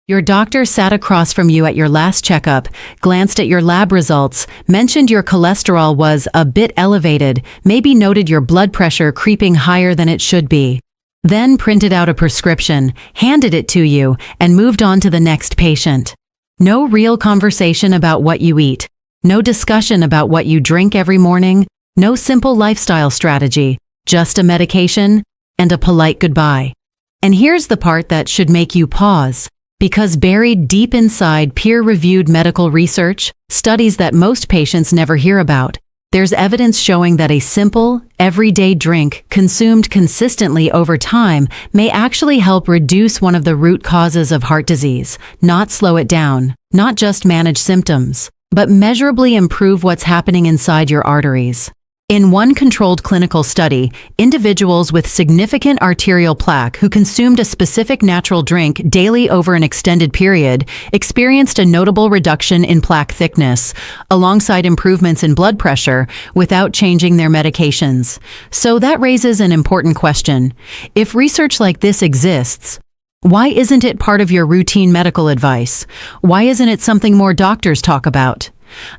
Your doctor sat across from you at your last checkup, glanced at your lab results, mentioned your cholesterol was a bit elevated, maybe noted your blood pressure creeping higher than it should be. Then printed out a prescription, handed it to you, and moved on to the next patient. No real conversation about what you eat. No discussion about what you drink every morning. No simple lifestyle strategy. Just a medication and a polite goodbye. And here's the part that should make you pause. Because buried deep inside peer-reviewed medical research, studies that most patients never hear about, there's evidence showing that a simple, everyday drink consumed consistently over time may actually help reduce one of the root causes of heart disease, not slow it down, not just manage symptoms, but measurably improve what's happening inside your arteries. In one controlled clinical study, individuals with significant arterial plaque who consumed a specific natural drink daily over an extended period experienced a notable reduction in plaque thickness, alongside improvements in blood pressure, without changing their medications. So that raises an important question. If research like this exists, why isn't it part of your routine medical advice? Why isn't it something more doctors talk about?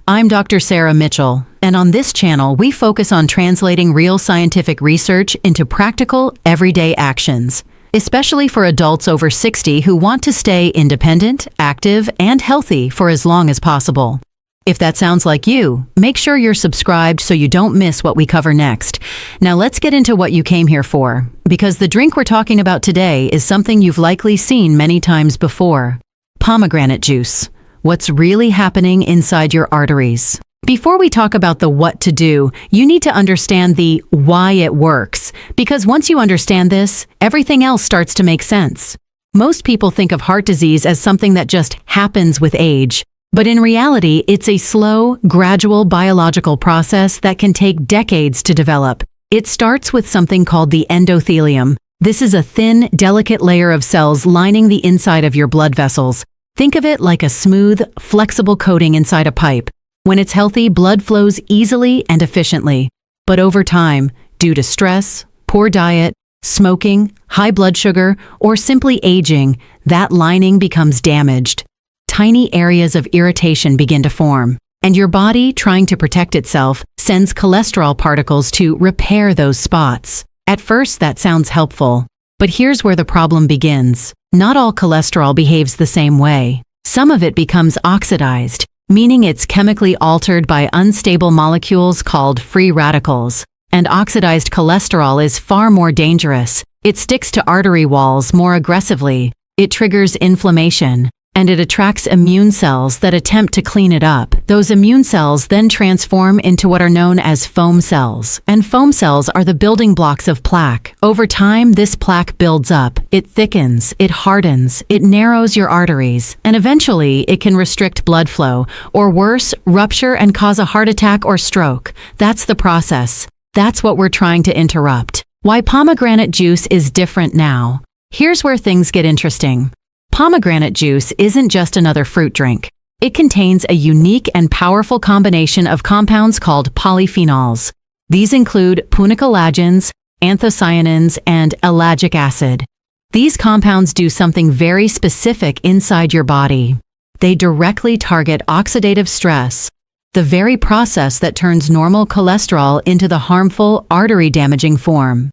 I'm Dr. Sarah Mitchell, and on this channel, we focus on translating real scientific research into practical, everyday actions, especially for adults over 60 who want to stay independent, active, and healthy for as long as possible. If that sounds like you, make sure you're subscribed so you don't miss what we cover next. Now let's get into what you came here for, because the drink we're talking about today is something you've likely seen many times before: pomegranate juice. What's really happening inside your arteries. Before we talk about the what to do, you need to understand the why it works, because once you understand this, everything else starts to make sense. Most people think of heart disease as something that just happens with age, but in reality, it's a slow, gradual biological process that can take decades to develop. It starts with something called the endothelium. This is a thin, delicate layer of cells lining the inside of your blood vessels. Think of it like a smooth, flexible coating inside a pipe. When it's healthy, blood flows easily and efficiently. But over time, due to stress, poor diet, smoking, high blood sugar, or simply aging, that lining becomes damaged. Tiny areas of irritation begin to form, and your body, trying to protect itself, sends cholesterol particles to repair those spots. At first, that sounds helpful. But here's where the problem begins. Not all cholesterol behaves the same way. Some of it becomes oxidized, meaning it's chemically altered by unstable molecules called free radicals. And oxidized cholesterol is far more dangerous. It sticks to artery walls more aggressively. It triggers inflammation, and it attracts immune cells that attempt to clean it up. Those immune cells then transform into what are known as foam cells, and foam cells are the building blocks of plaque. Over time, this plaque builds up, it thickens, it hardens, it narrows your arteries, and eventually it can restrict blood flow, or worse, rupture and cause a heart attack or stroke. That's the process. That's what we're trying to interrupt. Why pomegranate juice is different now. Here's where things get interesting. Pomegranate juice isn't just another fruit drink. It contains a unique and powerful combination of compounds called polyphenols. These include punicolagens, anthocyanins, and ellagic acid. These compounds do something very specific inside your body. They directly target oxidative stress, the very process that turns normal cholesterol into the harmful, artery-damaging form.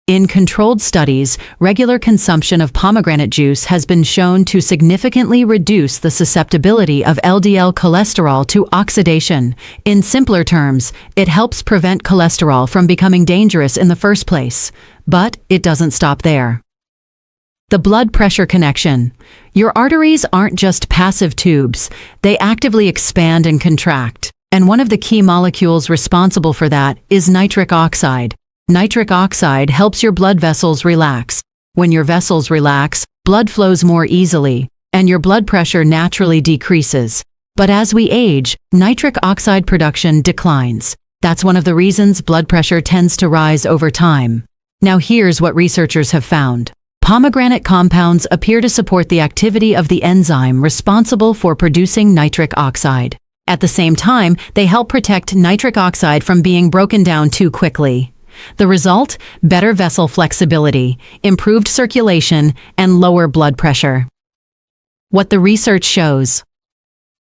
In controlled studies, regular consumption of pomegranate juice has been shown to significantly reduce the susceptibility of LDL cholesterol to oxidation. In simpler terms, it helps prevent cholesterol from becoming dangerous in the first place. But it doesn't stop there. The blood pressure connection. Your arteries aren't just passive tubes. They actively expand and contract. And one of the key molecules responsible for that is nitric oxide. Nitric oxide helps your blood vessels relax. When your vessels relax, blood flows more easily, and your blood pressure naturally decreases. But as we age, nitric oxide production declines. That's one of the reasons blood pressure tends to rise over time. Now here's what researchers have found. Pomegranate compounds appear to support the activity of the enzyme responsible for producing nitric oxide. At the same time, they help protect nitric oxide from being broken down too quickly. The result? Better vessel flexibility, improved circulation, and lower blood pressure. What the research shows.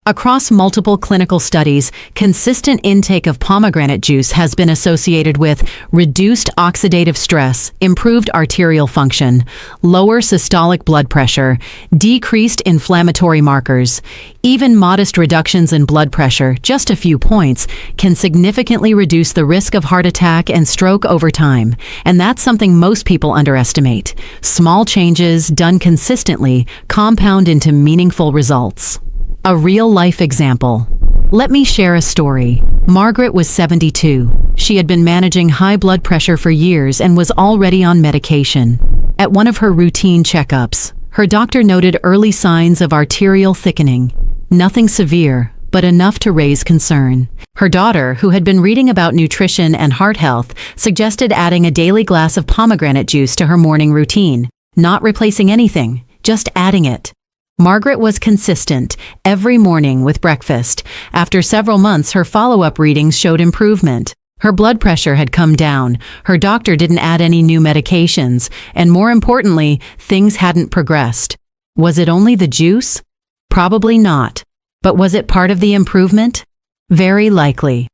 Across multiple clinical studies, consistent intake of pomegranate juice has been associated with reduced oxidative stress, improved arterial function, lower systolic blood pressure, decreased inflammatory markers. Even modest reductions in blood pressure, just a few points, can significantly reduce the risk of heart attack and stroke over time. And that's something most people underestimate. Small changes done consistently compound into meaningful results. A real-life example. Let me share a story. Margaret was 72. She had been managing high blood pressure for years and was already on medication. At one of her routine checkups, her doctor noted early signs of arterial thickening. Nothing severe, but enough to raise concern. Her daughter, who had been reading about nutrition and heart health, suggested adding a daily glass of pomegranate juice to her morning routine. Not replacing anything, just adding it. Margaret was consistent, every morning with breakfast. After several months, her follow-up readings showed improvement. Her blood pressure had come down, her doctor didn't add any new medications, and more importantly, things hadn't progressed. Was it only the juice? Probably not. But was it part of the improvement? Very likely.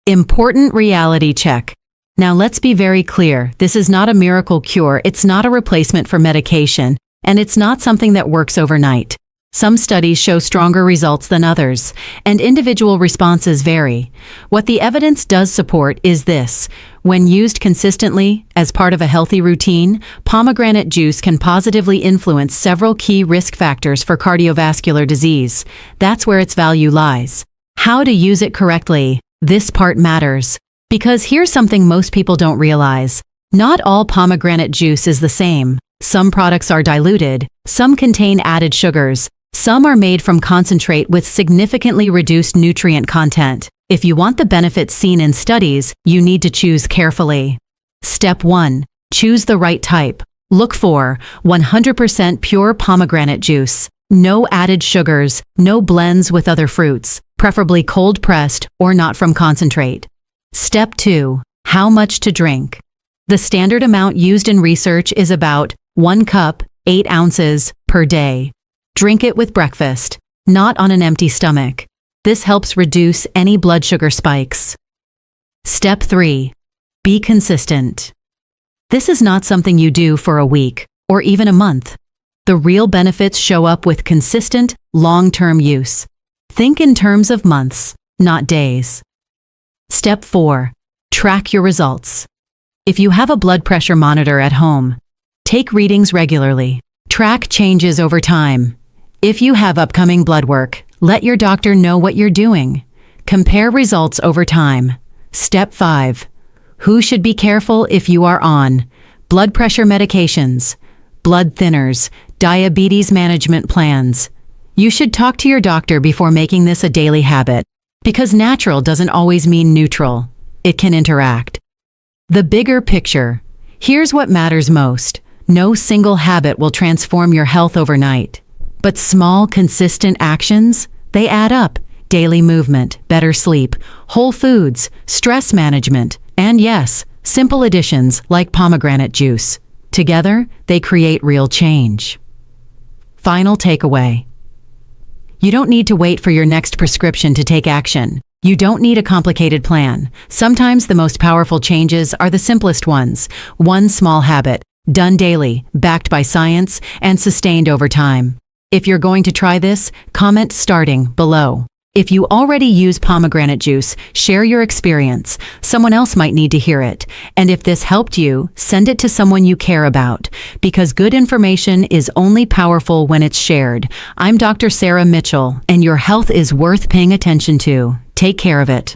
Important reality check. Now let's be very clear, this is not a miracle cure, it's not a replacement for medication. And it's not something that works overnight. Some studies show stronger results than others, and individual responses vary. What the evidence does support is this. When used consistently, as part of a healthy routine, pomegranate juice can positively influence several key risk factors for cardiovascular disease. That's where its value lies. How to use it correctly. This part matters. Because here's something most people don't realize. Not all pomegranate juice is the same. Some products are diluted, some contain added sugars, some are made from concentrate with significantly reduced nutrient content. If you want the benefits seen in studies, you need to choose carefully. Step 1. Choose the right type. Look for 100% pure pomegranate juice. No added sugars, no blends with other fruits, preferably cold pressed or not from concentrate. Step 2. How much to drink. The standard amount used in research is about 1 cup, 8 ounces, per day. Drink it with breakfast, not on an empty stomach. This helps reduce any blood sugar spikes. Step 3. Be consistent. This is not something you do for a week, or even a month. The real benefits show up with consistent, long-term use. Think in terms of months, not days. Step 4. Track your results. If you have a blood pressure monitor at home, take readings regularly. Track changes over time. If you have upcoming blood work, let your doctor know what you're doing. Compare results over time. Step 5. Who should be careful if you are on blood pressure medications, blood thinners, diabetes management plans? You should talk to your doctor before making this a daily habit, because natural doesn't always mean neutral. It can interact. The bigger picture. Here's what matters most. No single habit will transform your health overnight. But small, consistent actions, they add up. Daily movement, better sleep, whole foods, stress management, and yes, simple additions like pomegranate juice. Together, they create real change. Final takeaway. You don't need to wait for your next prescription to take action. You don't need a complicated plan. Sometimes the most powerful changes are the simplest ones. One small habit, done daily, backed by science, and sustained over time. If you're going to try this, comment starting below. If you already use pomegranate juice, share your experience. Someone else might need to hear it. And if this helped you, send it to someone you care about. Because good information is only powerful when it's shared. I'm Dr. Sarah Mitchell, and your health is worth paying attention to. Take care of it.